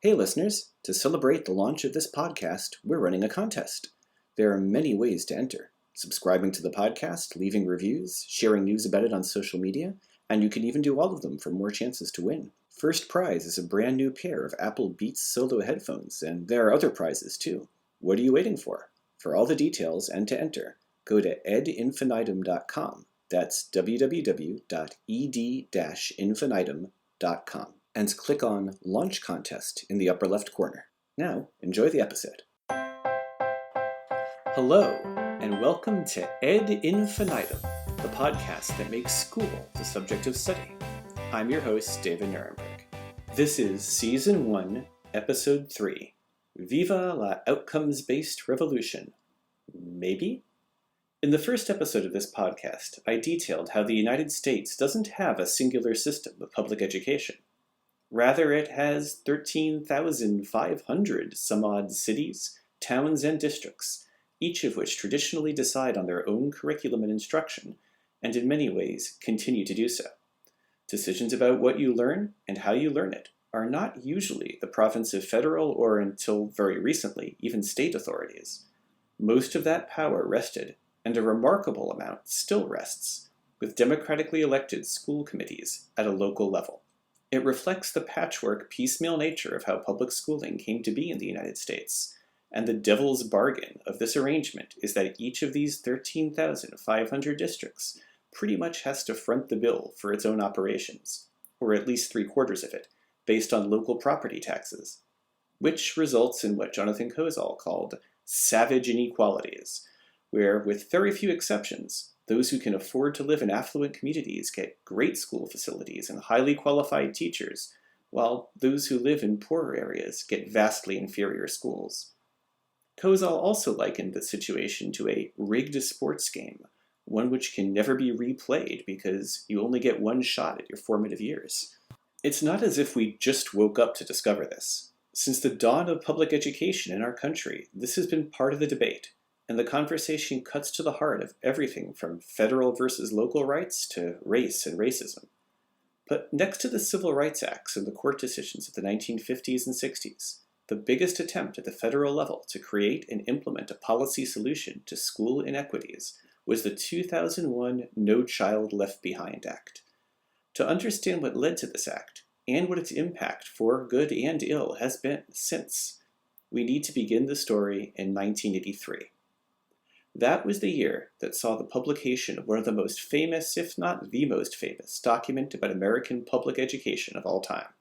Hey listeners, to celebrate the launch of this podcast, we're running a contest. There are many ways to enter. Subscribing to the podcast, leaving reviews, sharing news about it on social media, and you can even do all of them for more chances to win. First prize is a brand new pair of Apple Beats Solo headphones, and there are other prizes too. What are you waiting for? For all the details and to enter, go to edinfinitum.com. That's www.ed-infinitum.com. And click on Launch Contest in the upper left corner. Now, enjoy the episode. Hello, and welcome to Ed Infinitum, the podcast that makes school the subject of study. I'm your host, David Nuremberg. This is Season 1, Episode 3, Viva la Outcomes-Based Revolution. Maybe? In the first episode of this podcast, I detailed how the United States doesn't have a singular system of public education. Rather, it has 13,500 some-odd cities, towns, and districts, each of which traditionally decide on their own curriculum and instruction, and in many ways continue to do so. Decisions about what you learn and how you learn it are not usually the province of federal or, until very recently, even state authorities. Most of that power rested, and a remarkable amount still rests, with democratically elected school committees at a local level. It reflects the patchwork, piecemeal nature of how public schooling came to be in the United States, and the devil's bargain of this arrangement is that each of these 13,500 districts pretty much has to front the bill for its own operations, or at least 3/4 of it, based on local property taxes, which results in what Jonathan Kozol called savage inequalities, where, with very few exceptions, those who can afford to live in affluent communities get great school facilities and highly qualified teachers, while those who live in poorer areas get vastly inferior schools. Kozol also likened the situation to a rigged sports game, one which can never be replayed because you only get one shot at your formative years. It's not as if we just woke up to discover this. Since the dawn of public education in our country, this has been part of the debate, and the conversation cuts to the heart of everything from federal versus local rights to race and racism. But next to the Civil Rights Acts and the court decisions of the 1950s and 60s, the biggest attempt at the federal level to create and implement a policy solution to school inequities was the 2001 No Child Left Behind Act. To understand what led to this act, and what its impact for good and ill has been since, we need to begin the story in 1983. That was the year that saw the publication of one of the most famous, if not the most famous, document about American public education of all time.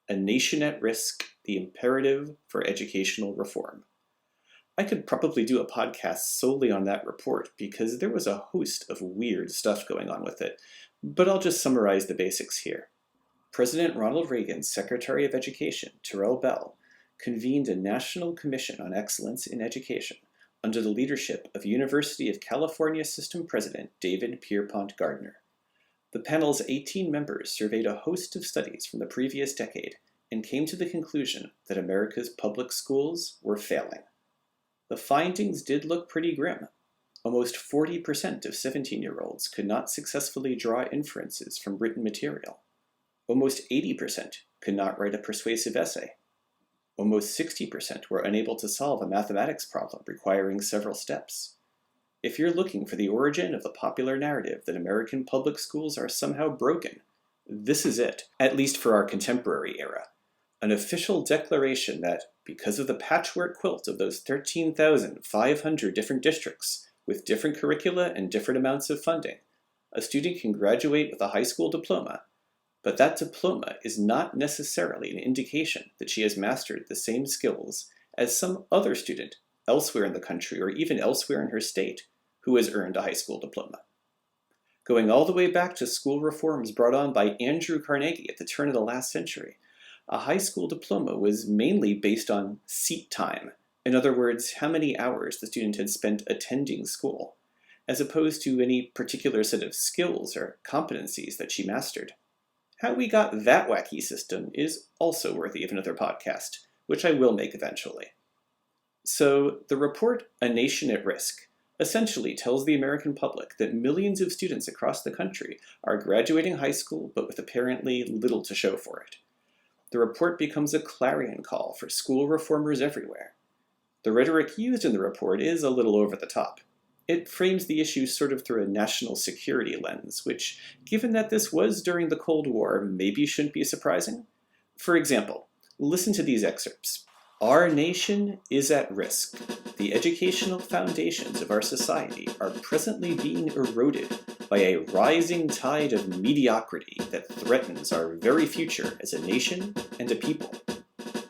A Nation at Risk, the Imperative for Educational Reform. I could probably do a podcast solely on that report because there was a host of weird stuff going on with it, but I'll just summarize the basics here. President Ronald Reagan's Secretary of Education, Terrell Bell, convened a National Commission on Excellence in Education under the leadership of University of California System President David Pierpont Gardner. The panel's 18 members surveyed a host of studies from the previous decade and came to the conclusion that America's public schools were failing. The findings did look pretty grim. Almost 40% of 17-year-olds could not successfully draw inferences from written material. Almost 80% could not write a persuasive essay. Almost 60% were unable to solve a mathematics problem requiring several steps. If you're looking for the origin of the popular narrative that American public schools are somehow broken, this is it, at least for our contemporary era. An official declaration that, because of the patchwork quilt of those 13,500 different districts, with different curricula and different amounts of funding, a student can graduate with a high school diploma, but that diploma is not necessarily an indication that she has mastered the same skills as some other student elsewhere in the country or even elsewhere in her state who has earned a high school diploma. Going all the way back to school reforms brought on by Andrew Carnegie at the turn of the last century, a high school diploma was mainly based on seat time. In other words, how many hours the student had spent attending school, as opposed to any particular set of skills or competencies that she mastered. How we got that wacky system is also worthy of another podcast, which I will make eventually. So, the report, A Nation at Risk, essentially tells the American public that millions of students across the country are graduating high school but with apparently little to show for it. the report becomes a clarion call for school reformers everywhere. The rhetoric used in the report is a little over the top. It frames the issue sort of through a national security lens, which, given that this was during the Cold War, maybe shouldn't be surprising. For example, listen to these excerpts. Our nation is at risk. The educational foundations of our society are presently being eroded by a rising tide of mediocrity that threatens our very future as a nation and a people.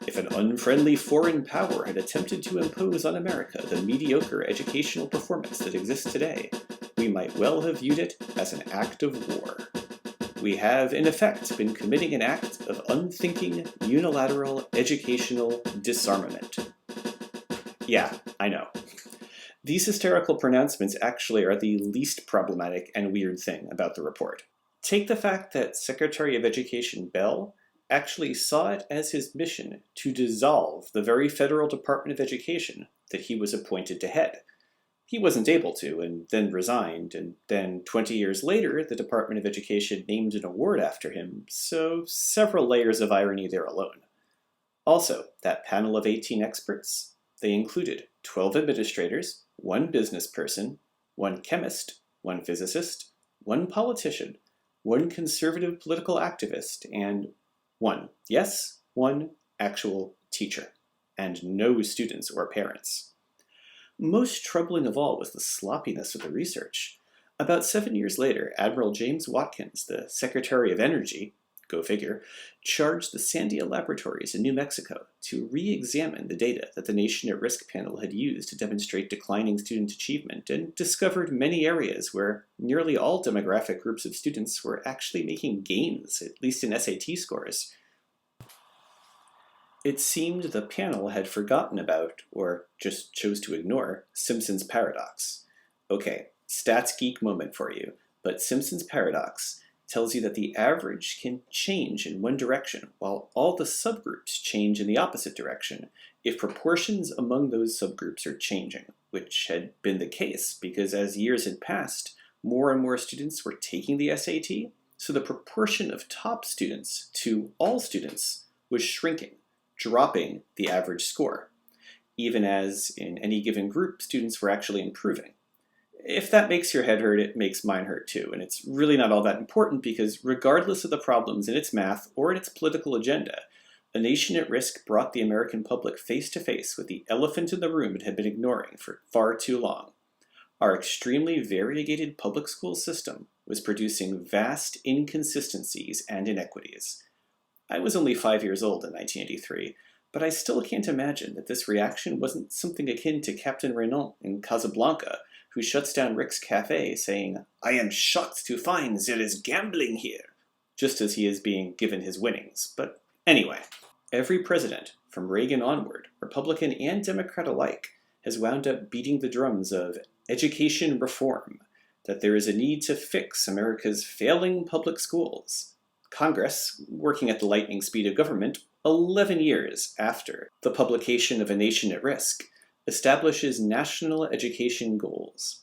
If an unfriendly foreign power had attempted to impose on America the mediocre educational performance that exists today, we might well have viewed it as an act of war. We have, in effect, been committing an act of unthinking, unilateral educational disarmament. Yeah, I know. These hysterical pronouncements actually are the least problematic and weird thing about the report. Take the fact that Secretary of Education Bell actually saw it as his mission to dissolve the very federal Department of Education that he was appointed to head. He wasn't able to, and then resigned, and then 20 years later, the Department of Education named an award after him, so several layers of irony there alone. Also, that panel of 18 experts, they included 12 administrators, 1 business person, 1 chemist, 1 physicist, 1 politician, 1 conservative political activist, and 1 actual teacher, and no students or parents. Most troubling of all was the sloppiness of the research. About 7 years later, Admiral James Watkins, the Secretary of Energy, go figure, charged the Sandia Laboratories in New Mexico to re-examine the data that the Nation at Risk panel had used to demonstrate declining student achievement, and discovered many areas where nearly all demographic groups of students were actually making gains, at least in SAT scores. It seemed the panel had forgotten about, or just chose to ignore, Simpson's paradox. Okay, stats geek moment for you, but Simpson's paradox tells you that the average can change in one direction, while all the subgroups change in the opposite direction, if proportions among those subgroups are changing, which had been the case because as years had passed, more and more students were taking the SAT, so the proportion of top students to all students was shrinking, dropping the average score, even as in any given group, students were actually improving. If that makes your head hurt, it makes mine hurt too, and it's really not all that important because regardless of the problems in its math or in its political agenda, A Nation at Risk brought the American public face to face with the elephant in the room it had been ignoring for far too long. Our extremely variegated public school system was producing vast inconsistencies and inequities. I was only 5 years old in 1983, but I still can't imagine that this reaction wasn't something akin to Captain Renault in Casablanca, who shuts down Rick's cafe saying, "I am shocked to find there is gambling here," just as he is being given his winnings. But anyway, every president, from Reagan onward, Republican and Democrat alike, has wound up beating the drums of education reform, that there is a need to fix America's failing public schools. Congress, working at the lightning speed of government, 11 years after the publication of A Nation at Risk, establishes national education goals.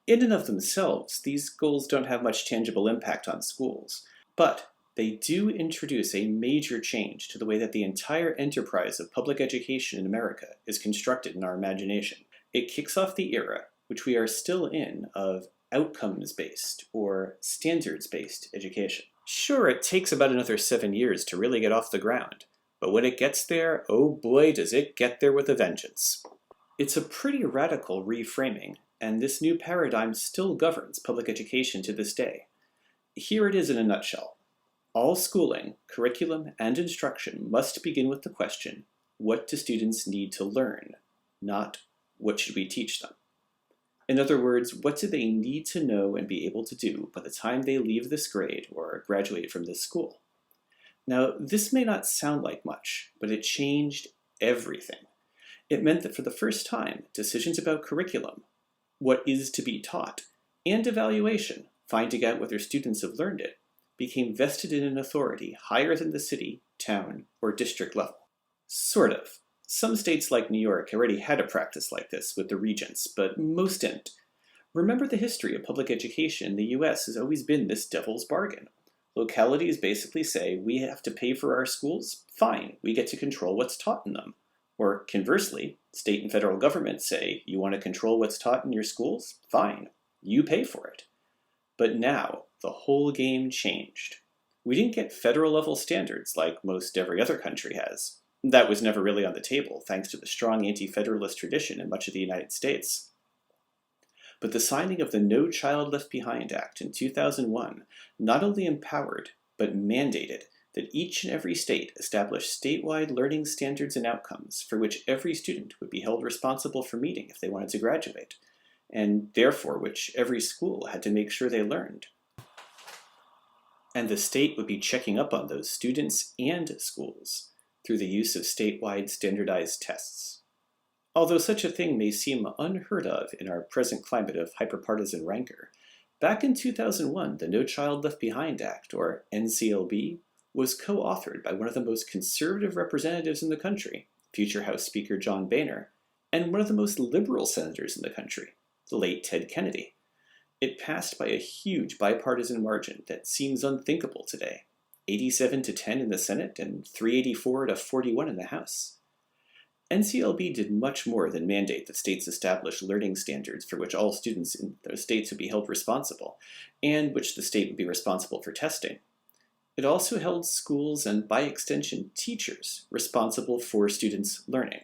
In and of themselves, these goals don't have much tangible impact on schools, but they do introduce a major change to the way that the entire enterprise of public education in America is constructed in our imagination. It kicks off the era, which we are still in, of outcomes-based or standards-based education. Sure, it takes about another 7 years to really get off the ground, but when it gets there, oh boy does it get there with a vengeance. It's a pretty radical reframing, and this new paradigm still governs public education to this day. Here it is in a nutshell. All schooling, curriculum, and instruction must begin with the question, what do students need to learn, not what should we teach them? In other words, what do they need to know and be able to do by the time they leave this grade or graduate from this school? Now, this may not sound like much, but it changed everything. It meant that for the first time, decisions about curriculum, what is to be taught, and evaluation, finding out whether students have learned it, became vested in an authority higher than the city, town, or district level. Sort of. Some states like New York already had a practice like this with the regents, but most didn't. Remember, the history of public education in the US has always been this devil's bargain. Localities basically say, we have to pay for our schools? Fine, we get to control what's taught in them. Or conversely, state and federal governments say, you want to control what's taught in your schools? Fine, you pay for it. But now, the whole game changed. We didn't get federal level standards like most every other country has. That was never really on the table, thanks to the strong anti-federalist tradition in much of the United States. But the signing of the No Child Left Behind Act in 2001 not only empowered, but mandated that each and every state establish statewide learning standards and outcomes for which every student would be held responsible for meeting if they wanted to graduate, and therefore which every school had to make sure they learned. And the state would be checking up on those students and schools through the use of statewide standardized tests. Although such a thing may seem unheard of in our present climate of hyperpartisan rancor, back in 2001, the No Child Left Behind Act, or NCLB, was co-authored by one of the most conservative representatives in the country, future House Speaker John Boehner, and one of the most liberal senators in the country, the late Ted Kennedy. It passed by a huge bipartisan margin that seems unthinkable today, 87-10 in the Senate and 384-41 in the House. NCLB did much more than mandate that states establish learning standards for which all students in those states would be held responsible, and which the state would be responsible for testing. It also held schools and, by extension, teachers responsible for students' learning.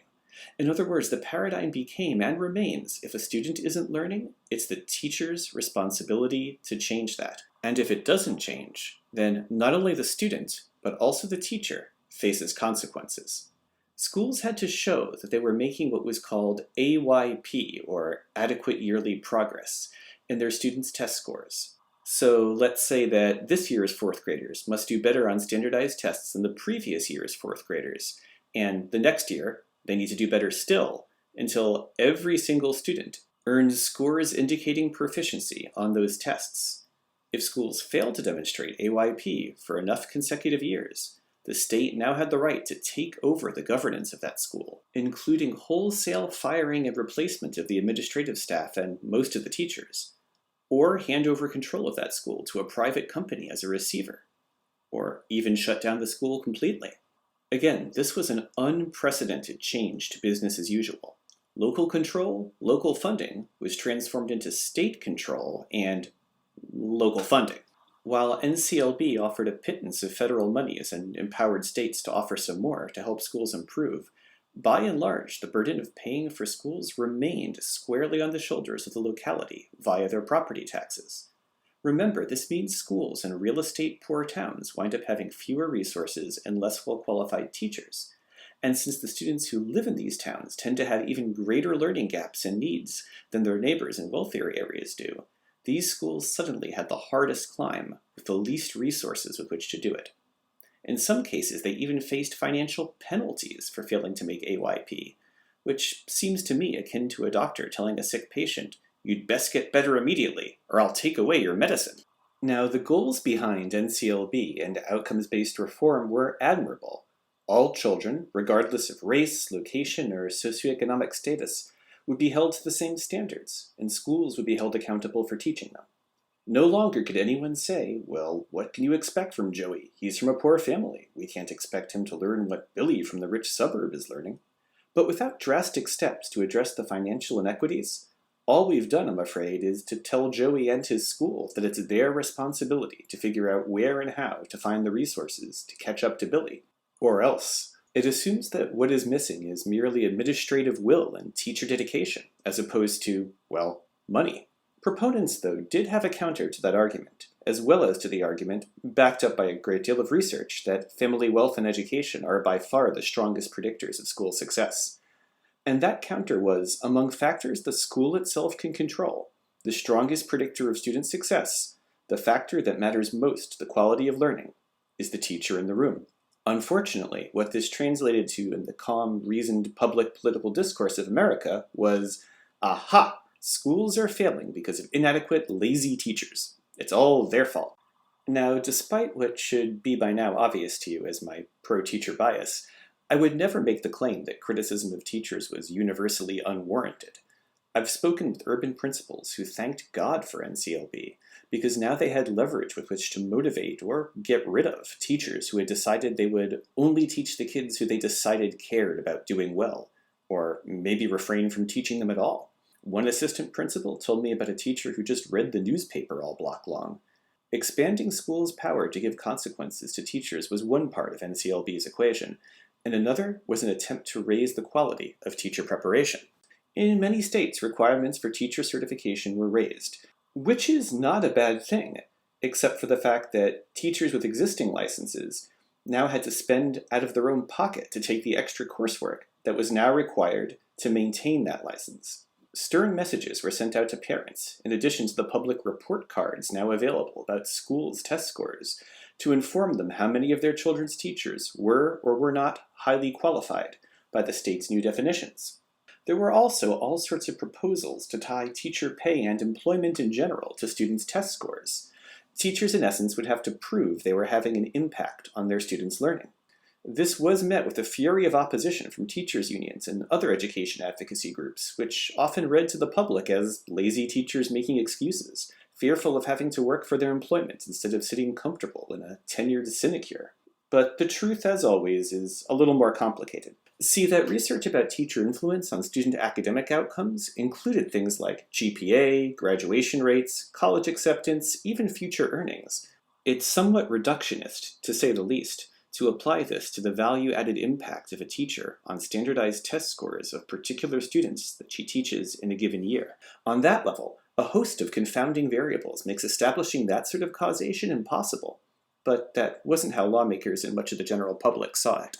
In other words, the paradigm became and remains, if a student isn't learning, it's the teacher's responsibility to change that. And if it doesn't change, then not only the student, but also the teacher faces consequences. Schools had to show that they were making what was called AYP, or Adequate Yearly Progress, in their students' test scores. So let's say that this year's fourth graders must do better on standardized tests than the previous year's fourth graders, and the next year, they need to do better still, until every single student earns scores indicating proficiency on those tests. If schools fail to demonstrate AYP for enough consecutive years, the state now had the right to take over the governance of that school, including wholesale firing and replacement of the administrative staff and most of the teachers, or hand over control of that school to a private company as a receiver, or even shut down the school completely. Again, this was an unprecedented change to business as usual. Local control, local funding, was transformed into state control and local funding. While NCLB offered a pittance of federal monies and empowered states to offer some more to help schools improve, by and large, the burden of paying for schools remained squarely on the shoulders of the locality via their property taxes. Remember, this means schools in real estate-poor towns wind up having fewer resources and less well-qualified teachers. And since the students who live in these towns tend to have even greater learning gaps and needs than their neighbors in wealthier areas do, these schools suddenly had the hardest climb with the least resources with which to do it. In some cases, they even faced financial penalties for failing to make AYP, which seems to me akin to a doctor telling a sick patient, "You'd best get better immediately, or I'll take away your medicine." Now, the goals behind NCLB and outcomes-based reform were admirable. All children, regardless of race, location, or socioeconomic status, would be held to the same standards, and schools would be held accountable for teaching them. No longer could anyone say, well, what can you expect from Joey? He's from a poor family. We can't expect him to learn what Billy from the rich suburb is learning. But without drastic steps to address the financial inequities, all we've done, I'm afraid, is to tell Joey and his school that it's their responsibility to figure out where and how to find the resources to catch up to Billy. Or else, it assumes that what is missing is merely administrative will and teacher dedication, as opposed to, well, money. Proponents, though, did have a counter to that argument, as well as to the argument, backed up by a great deal of research, that family wealth and education are by far the strongest predictors of school success. And that counter was, among factors the school itself can control, the strongest predictor of student success, the factor that matters most to the quality of learning, is the teacher in the room. Unfortunately, what this translated to in the calm, reasoned public political discourse of America was, aha! Schools are failing because of inadequate, lazy teachers. It's all their fault. Now, despite what should be by now obvious to you as my pro-teacher bias, I would never make the claim that criticism of teachers was universally unwarranted. I've spoken with urban principals who thanked God for NCLB because now they had leverage with which to motivate or get rid of teachers who had decided they would only teach the kids who they decided cared about doing well, or maybe refrain from teaching them at all. One assistant principal told me about a teacher who just read the newspaper all block long. Expanding schools' power to give consequences to teachers was one part of NCLB's equation, and another was an attempt to raise the quality of teacher preparation. In many states, requirements for teacher certification were raised, which is not a bad thing, except for the fact that teachers with existing licenses now had to spend out of their own pocket to take the extra coursework that was now required to maintain that license. Stern messages were sent out to parents, in addition to the public report cards now available about schools' test scores, to inform them how many of their children's teachers were or were not highly qualified by the state's new definitions. There were also all sorts of proposals to tie teacher pay and employment in general to students' test scores. Teachers, in essence, would have to prove they were having an impact on their students' learning. This was met with a fury of opposition from teachers' unions and other education advocacy groups, which often read to the public as lazy teachers making excuses, fearful of having to work for their employment instead of sitting comfortable in a tenured sinecure. But the truth, as always, is a little more complicated. See that research about teacher influence on student academic outcomes included things like GPA, graduation rates, college acceptance, even future earnings. It's somewhat reductionist, to say the least, to apply this to the value-added impact of a teacher on standardized test scores of particular students that she teaches in a given year. On that level, a host of confounding variables makes establishing that sort of causation impossible, but that wasn't how lawmakers and much of the general public saw it.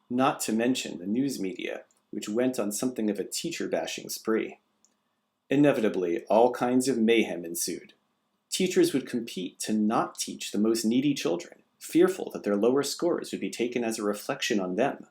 Not to mention the news media, which went on something of a teacher-bashing spree. Inevitably, all kinds of mayhem ensued. Teachers would compete to not teach the most needy children, fearful that their lower scores would be taken as a reflection on them.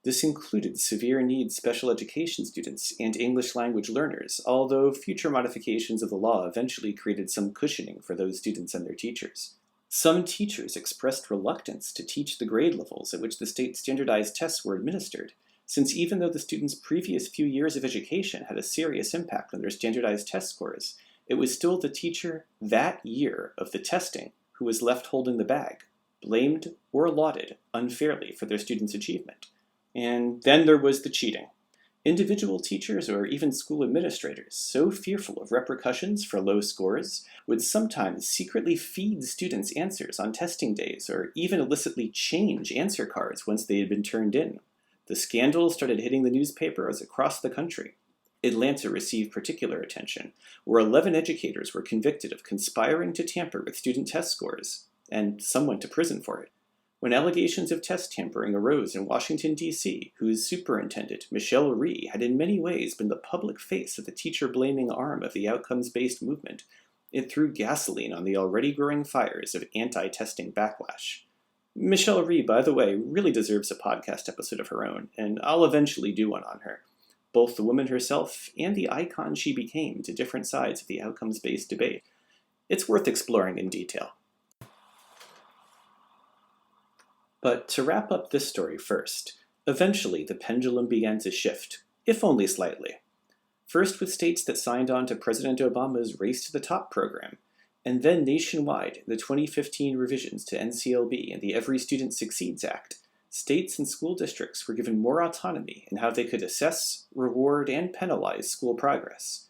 This included severe needs special education students and English language learners, although future modifications of the law eventually created some cushioning for those students and their teachers. Some teachers expressed reluctance to teach the grade levels at which the state standardized tests were administered, since even though the students' previous few years of education had a serious impact on their standardized test scores, it was still the teacher that year of the testing who was left holding the bag, blamed or lauded unfairly for their students' achievement. And then there was the cheating. Individual teachers or even school administrators, so fearful of repercussions for low scores, would sometimes secretly feed students answers on testing days or even illicitly change answer cards once they had been turned in. The scandal started hitting the newspapers across the country. Atlanta received particular attention, where 11 educators were convicted of conspiring to tamper with student test scores, and some went to prison for it. When allegations of test tampering arose in Washington, D.C., whose superintendent, Michelle Rhee, had in many ways been the public face of the teacher-blaming arm of the outcomes-based movement, it threw gasoline on the already growing fires of anti-testing backlash. Michelle Rhee, by the way, really deserves a podcast episode of her own, and I'll eventually do one on her. Both the woman herself and the icon she became to different sides of the outcomes-based debate. It's worth exploring in detail. But to wrap up this story first, eventually the pendulum began to shift, if only slightly. First with states that signed on to President Obama's Race to the Top program, and then nationwide in the 2015 revisions to NCLB and the Every Student Succeeds Act, states and school districts were given more autonomy in how they could assess, reward, and penalize school progress.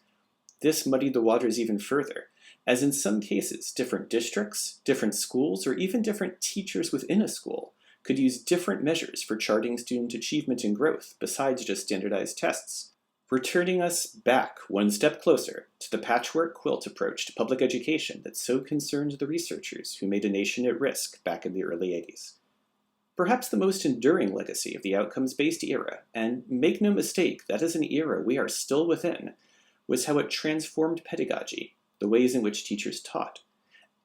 This muddied the waters even further, as in some cases different districts, different schools, or even different teachers within a school could use different measures for charting student achievement and growth besides just standardized tests, returning us back one step closer to the patchwork quilt approach to public education that so concerned the researchers who made a nation at risk back in the early 80s. Perhaps the most enduring legacy of the outcomes-based era, and make no mistake, that is an era we are still within, was how it transformed pedagogy, the ways in which teachers taught.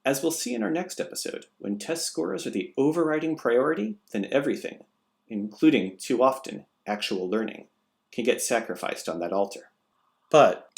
As we'll see in our next episode, when test scores are the overriding priority, then everything, including, too often, actual learning, can get sacrificed on that altar. But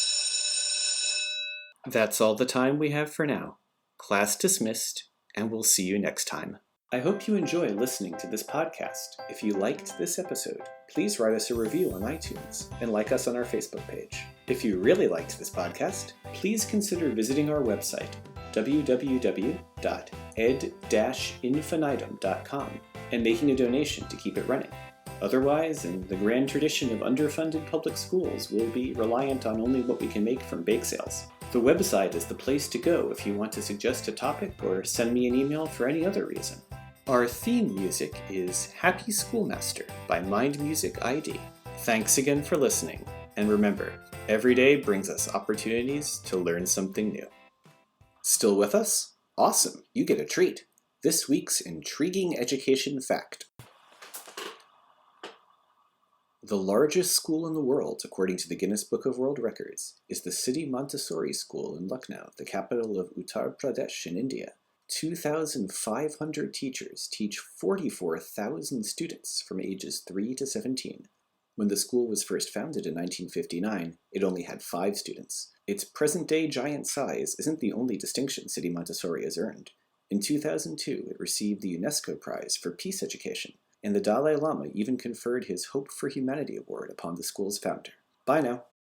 that's all the time we have for now. Class dismissed, and we'll see you next time. I hope you enjoy listening to this podcast. If you liked this episode, please write us a review on iTunes and like us on our Facebook page. If you really liked this podcast, please consider visiting our website, www.ed-infinitum.com, and making a donation to keep it running. Otherwise, in the grand tradition of underfunded public schools, we'll be reliant on only what we can make from bake sales. The website is the place to go if you want to suggest a topic or send me an email for any other reason. Our theme music is Happy Schoolmaster by Mind Music ID. Thanks again for listening, and remember, every day brings us opportunities to learn something new. Still with us? Awesome, you get a treat. This week's intriguing education fact. The largest school in the world, according to the Guinness Book of World Records, is the City Montessori School in Lucknow, the capital of Uttar Pradesh in India. 2,500 teachers teach 44,000 students from ages 3 to 17. When the school was first founded in 1959, it only had 5 students. Its present-day giant size isn't the only distinction City Montessori has earned. In 2002, it received the UNESCO Prize for Peace Education, and the Dalai Lama even conferred his Hope for Humanity Award upon the school's founder. Bye now.